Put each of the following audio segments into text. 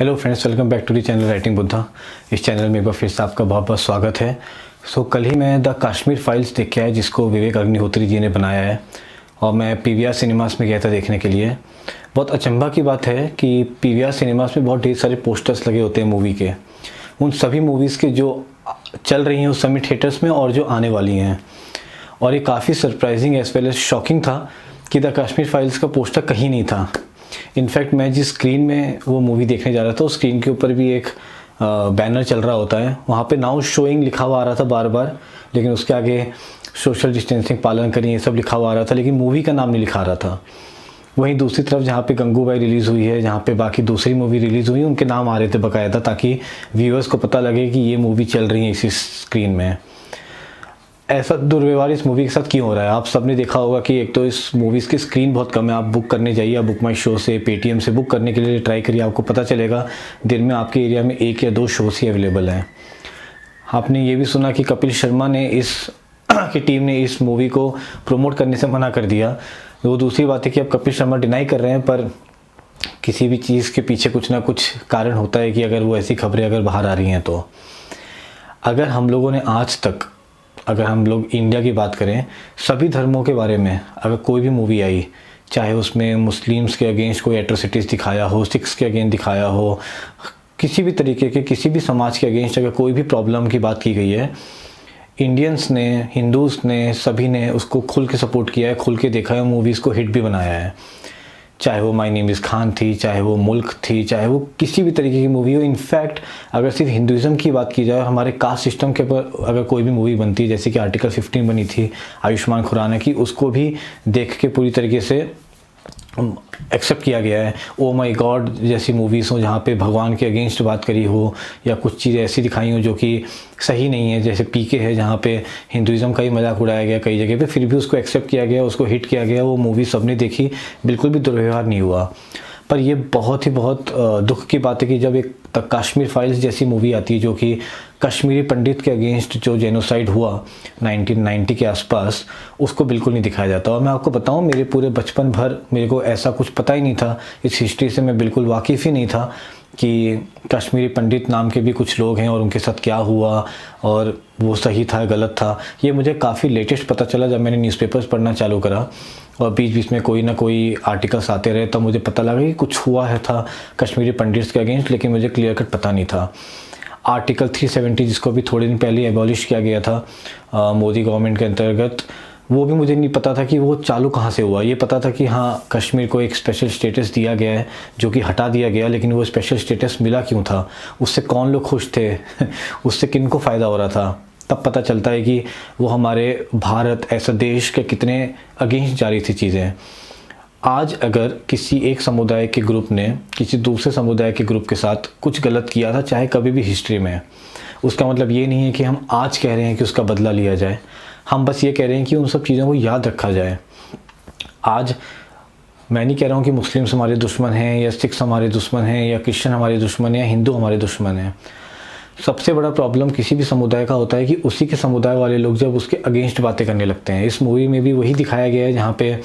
Hello friends, welcome back to the channel writing Buddha. इस channel में एक बार फिर से आपका बहुत बहुत स्वागत है। कल ही मैं द कश्मीर फाइल्स देख के आया, जिसको विवेक अग्निहोत्री जी ने बनाया है, और मैं पीवीआर सिनेमास में गया था देखने के लिए। बहुत अचंभा की बात है कि पीवीआर सिनेमास में बहुत ढेर सारे पोस्टर्स लगे होते हैं मूवी के, उन सभी मूवीज़ के जो चल रही हैं उस समय थिएटर्स में और जो आने वाली हैं। और ये काफ़ी surprising as well as shocking था कि द कश्मीर फाइल्स का पोस्टर कहीं नहीं था। इनफैक्ट मैं जिस स्क्रीन में वो मूवी देखने जा रहा था उस स्क्रीन के ऊपर भी एक बैनर चल रहा होता है, वहाँ पे नाउ शोइंग लिखा हुआ आ रहा था बार बार, लेकिन उसके आगे सोशल डिस्टेंसिंग पालन करें ये सब लिखा हुआ आ रहा था, लेकिन मूवी का नाम नहीं लिखा रहा था। वहीं दूसरी तरफ जहाँ पे गंगूबाई रिलीज़ हुई है, जहाँ पे बाकी दूसरी मूवी रिलीज़ हुई, उनके नाम आ रहे थे बाकायदा, ताकि व्यूअर्स को पता लगे कि ये मूवी चल रही है इसी स्क्रीन में। ऐसा दुर्व्यवहार इस मूवी के साथ क्यों हो रहा है? आप सबने देखा होगा कि एक तो इस मूवीज़ की स्क्रीन बहुत कम है। आप बुक करने जाइए, आप बुक माई शो से, पेटीएम से बुक करने के लिए ट्राई करिए, आपको पता चलेगा दिन में आपके एरिया में 1 या 2 शोज़ ही अवेलेबल हैं। आपने ये भी सुना कि कपिल शर्मा ने की टीम ने इस मूवी को प्रमोट करने से मना कर दिया। वो दूसरी बात है कि अब कपिल शर्मा डिनाई कर रहे हैं, पर किसी भी चीज़ के पीछे कुछ ना कुछ कारण होता है कि अगर वो ऐसी खबरें अगर बाहर आ रही हैं तो। अगर हम लोगों ने आज तक, अगर हम लोग इंडिया की बात करें, सभी धर्मों के बारे में अगर कोई भी मूवी आई, चाहे उसमें मुस्लिम्स के अगेंस्ट कोई एट्रोसिटीज़ दिखाया हो, सिख्स के अगेंस्ट दिखाया हो, किसी भी तरीके के किसी भी समाज के अगेंस्ट अगर कोई भी प्रॉब्लम की बात की गई है, इंडियंस ने, हिंदूज़ ने, सभी ने उसको खुल के सपोर्ट किया है, खुल के देखा है, मूवीज़ को हिट भी बनाया है। चाहे वो माय नेम इज़ खान थी, चाहे वो मुल्क थी, चाहे वो किसी भी तरीके की मूवी हो। इनफैक्ट अगर सिर्फ हिंदुज़म की बात की जाए, हमारे कास्ट सिस्टम के ऊपर अगर कोई भी मूवी बनती है, जैसे कि आर्टिकल 15 बनी थी आयुष्मान खुराना की, उसको भी देख के पूरी तरीके से एक्सेप्ट किया गया है। ओ माय गॉड जैसी मूवीज़ हो जहाँ पे भगवान के अगेंस्ट बात करी हो, या कुछ चीज़ें ऐसी दिखाई हो जो कि सही नहीं है, जैसे पीके है जहाँ पे हिंदुज़म का ही मजाक उड़ाया गया कई जगह पे, फिर भी उसको एक्सेप्ट किया गया, उसको हिट किया गया, वो मूवी सबने देखी, बिल्कुल भी दुर्व्यवहार नहीं हुआ। पर ये बहुत दुख की बात है कि जब एक कश्मीर फाइल्स जैसी मूवी आती है, जो कि कश्मीरी पंडित के अगेंस्ट जो जेनोसाइड हुआ 1990 के आसपास, उसको बिल्कुल नहीं दिखाया जाता। और मैं आपको बताऊं, मेरे पूरे बचपन भर मेरे को ऐसा कुछ पता ही नहीं था, इस हिस्ट्री से मैं बिल्कुल वाकिफ़ ही नहीं था कि कश्मीरी पंडित नाम के भी कुछ लोग हैं और उनके साथ क्या हुआ और वो सही था गलत था। ये मुझे काफ़ी लेटेस्ट पता चला जब मैंने न्यूज़पेपर्स पढ़ना चालू करा, और बीच बीच में कोई ना कोई आर्टिकल्स आते रहे, तब मुझे पता लगा कि कुछ हुआ है था कश्मीरी पंडित्स के अगेंस्ट, लेकिन मुझे क्लियर कट पता नहीं था। आर्टिकल 370 जिसको अभी थोड़े दिन पहले एबॉलिश किया गया था मोदी गवर्नमेंट के अंतर्गत, वो भी मुझे नहीं पता था कि वो चालू कहाँ से हुआ। ये पता था कि हाँ, कश्मीर को एक स्पेशल स्टेटस दिया गया है जो कि हटा दिया गया, लेकिन वो स्पेशल स्टेटस मिला क्यों था, उससे कौन लोग खुश थे उससे किन को फ़ायदा हो रहा था, तब पता चलता है कि वो हमारे भारत ऐसा देश के कितने अगेंस्ट जा रही थी चीज़ें। आज अगर किसी एक समुदाय के ग्रुप ने किसी दूसरे समुदाय के ग्रुप के साथ कुछ गलत किया था, चाहे कभी भी हिस्ट्री में, उसका मतलब ये नहीं है कि हम आज कह रहे हैं कि उसका बदला लिया जाए। हम बस ये कह रहे हैं कि उन सब चीज़ों को याद रखा जाए। आज मैं नहीं कह रहा हूँ कि मुस्लिम्स हमारे दुश्मन हैं, या सिख्स हमारे दुश्मन हैं, या क्रिश्चियन हमारे दुश्मन हैं, या हिंदू हमारे दुश्मन हैं। सबसे बड़ा प्रॉब्लम किसी भी समुदाय का होता है कि उसी के समुदाय वाले लोग जब उसके अगेंस्ट बातें करने लगते हैं। इस मूवी में भी वही दिखाया गया है, जहाँ पे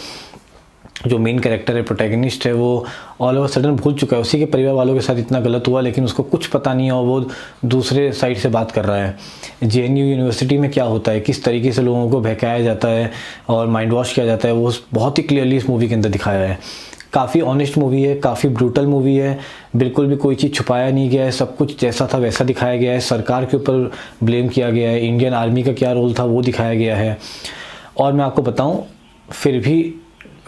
जो मेन कैरेक्टर है, प्रोटैगनिस्ट है, वो ऑल ओवर सडन भूल चुका है उसी के परिवार वालों के साथ इतना गलत हुआ, लेकिन उसको कुछ पता नहीं है और वो दूसरे साइड से बात कर रहा है। जेएनयू यूनिवर्सिटी में क्या होता है, किस तरीके से लोगों को बहकाया जाता है और माइंड वॉश किया जाता है, वो बहुत ही क्लियरली इस मूवी के अंदर दिखाया है। काफ़ी ऑनेस्ट मूवी है, काफ़ी ब्रूटल मूवी है, बिल्कुल भी कोई चीज़ छुपाया नहीं गया है, सब कुछ जैसा था वैसा दिखाया गया है। सरकार के ऊपर ब्लेम किया गया है, इंडियन आर्मी का क्या रोल था वो दिखाया गया है। और मैं आपको बताऊं, फिर भी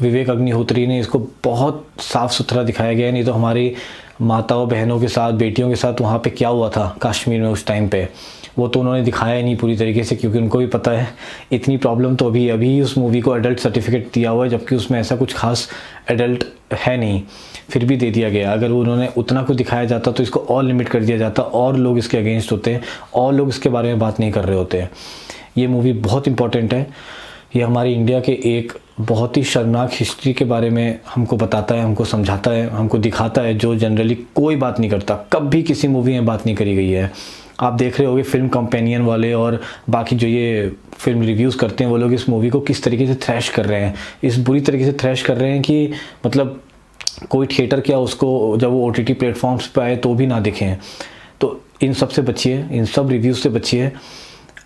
विवेक अग्निहोत्री ने इसको बहुत साफ़ सुथरा दिखाया गया है। नहीं तो हमारी माताओं बहनों के साथ, बेटियों के साथ वहाँ पे क्या हुआ था कश्मीर में उस टाइम पे, वो तो उन्होंने दिखाया ही नहीं पूरी तरीके से, क्योंकि उनको भी पता है इतनी प्रॉब्लम तो अभी उस मूवी को एडल्ट सर्टिफिकेट दिया हुआ है, जबकि उसमें ऐसा कुछ खास एडल्ट है नहीं, फिर भी दे दिया गया। अगर उन्होंने उतना कुछ दिखाया जाता तो इसको और लिमिट कर दिया जाता, और लोग इसके अगेंस्ट होते, और लोग इसके बारे में बात नहीं कर रहे होते। ये मूवी बहुत इंपॉर्टेंट है। ये हमारी इंडिया के एक बहुत ही शर्मनाक हिस्ट्री के बारे में हमको बताता है, हमको समझाता है, हमको दिखाता है, जो जनरली कोई बात नहीं करता, कभी किसी मूवी में बात नहीं करी गई है। आप देख रहे होगे फिल्म कंपेनियन वाले और बाकी जो ये फिल्म रिव्यूज़ करते हैं, वो लोग इस मूवी को किस तरीके से थ्रैश कर रहे हैं, इस बुरी तरीके से थ्रैश कर रहे हैं कि मतलब कोई थिएटर क्या उसको जब वो OTT प्लेटफॉर्म्स पे आए तो भी ना देखें। तो इन सब से बचिए, इन सब रिव्यूज़ से बचिए।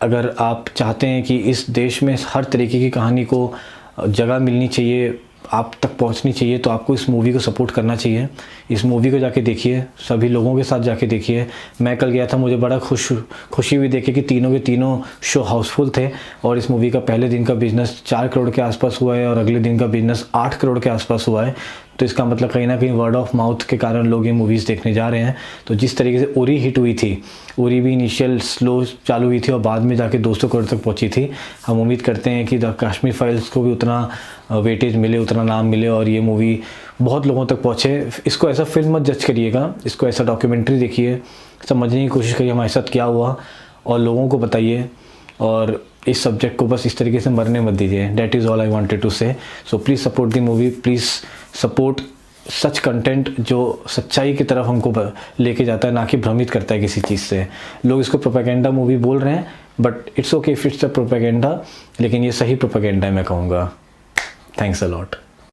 अगर आप चाहते हैं कि इस देश में हर तरीके की कहानी को जगह मिलनी चाहिए, आप तक पहुंचनी चाहिए, तो आपको इस मूवी को सपोर्ट करना चाहिए। इस मूवी को जाके देखिए, सभी लोगों के साथ जाके देखिए। मैं कल गया था, मुझे बड़ा खुशी हुई देखे कि तीनों के तीनों शो हाउसफुल थे और इस मूवी का पहले दिन का बिज़नेस 4 करोड़ के आसपास हुआ है और अगले दिन का बिज़नेस 8 करोड़ के आसपास हुआ है। तो इसका मतलब कहीं ना कहीं वर्ड ऑफ माउथ के कारण लोग ये मूवीज़ देखने जा रहे हैं। तो जिस तरीके से उरी हिट हुई थी, उरी भी इनिशियल स्लो चालू हुई थी और बाद में जाके 200 करोड़ तक पहुंची थी। हम उम्मीद करते हैं कि द कश्मीर फाइल्स को भी उतना वेटेज मिले, उतना नाम मिले और ये मूवी बहुत लोगों तक पहुँचे। इसको ऐसा फिल्म मत जज करिएगा, इसको ऐसा डॉक्यूमेंट्री देखिए, समझने की कोशिश करिए हमारे साथ क्या हुआ और लोगों को बताइए। और इस सब्जेक्ट को बस इस तरीके से मरने मत दीजिए। That is all I wanted to say. So please support the movie, please support such content जो सच्चाई की तरफ हमको लेके जाता है, ना कि भ्रमित करता है किसी चीज़ से। लोग इसको प्रोपेगेंडा मूवी बोल रहे हैं, but it's okay if it's a propaganda, लेकिन ये सही प्रोपेगेंडा है मैं कहूँगा। Thanks a lot.